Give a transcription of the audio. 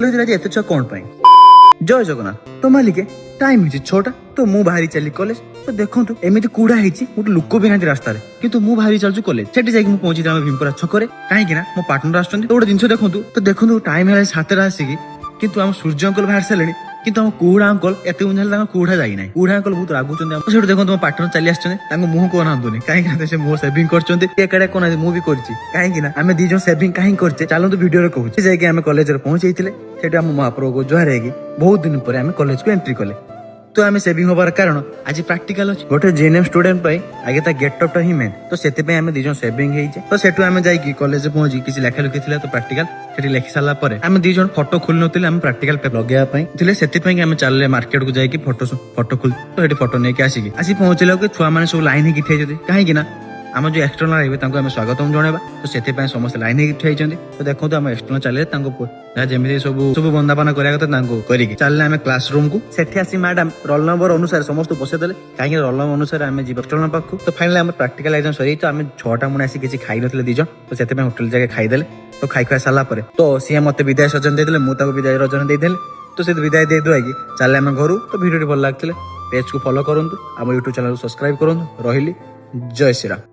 एत छुआ कौन पाई जय जगन्नाथ तो मालिके टाइम है छोटा तो मु बाहरी चली कॉलेज तो देखो एमती कूड़ा होती गोटे लोक भी ना रास्तार कितु मु बाहरी चलू कॉलेज सेठी जाकि पहुंची भीमपुरा छकरे कहीं वो पार्टनर आसुँच तो गोटे जिन देखो तो देखो टाइम है 7टा आसिकी किंतु आम सूर्य अंकल बाहर सारे किंतु हम कुड़ा अंकल एत मुझे कुड़ा जाइना कुड़ा अंकल बहुत रागुच्च से देखो तुम पार्टनर चली आस मुह कहना कहीं से मो सेविंग कर कौन मुझे कहीं आम दी जन सेविंग कहीं करचे चलते वीडियो कहूँ जाकि आम कॉलेज पहुंचे से आम महाप्रभु को जुहार है बहुत दिन पर आम कॉलेज को एंट्री कले तो आम सेविंग होबार कारण आज प्रैक्टिकल अच्छे गोटे जेएनएम स्टूडेंट आगे ता गेटअप ही मेन तो से आम दी जन सेविंग तो सेठू आम जाकि कॉलेज पहुंची किसी लेखा लिखी तो प्रैक्टिकल सेठी लिखि सारा पर आम दी जन फोटो खोल नथिले आम प्रैक्टिकल लगे से आम चलले मार्केट को जाकि फोटो खोल तो ये फोटो नहीं आसिकी आसी पहुंचला छुआ मैंने सब लाइन होगी ठे कहीं आम जो एक्सटर्नाल आम स्वागतम जनवा तो से समस्त लाइन ठिया तो देखो आम एक्सटर्नाल चले जमी सब बंदापना करके चलने आम क्लासरूम को सेठी आसी मैडम रोल नंबर अनुसार समस्त बसईदे कहीं रोल नंबर अनुसार आम जी एक्सटर्नाल पाक तो फाइनली आम प्रैक्टिकल एग्जाम सर तो आम 6टा मुझे आसी किसी खाई नथिले दी जन तो से होटेल जाके खाईदे तो खाई खुआ सारा तो सी मत विदाय सजन देते मुझे विदाय रजन देदेली तो से विदाय दे दुआ कि चले आम घर तो भिडियो भल लगे पेज को फॉलो करूँ आम यूट्यूब चैनल सब्सक्राइब करूँ रही जय श्री राम।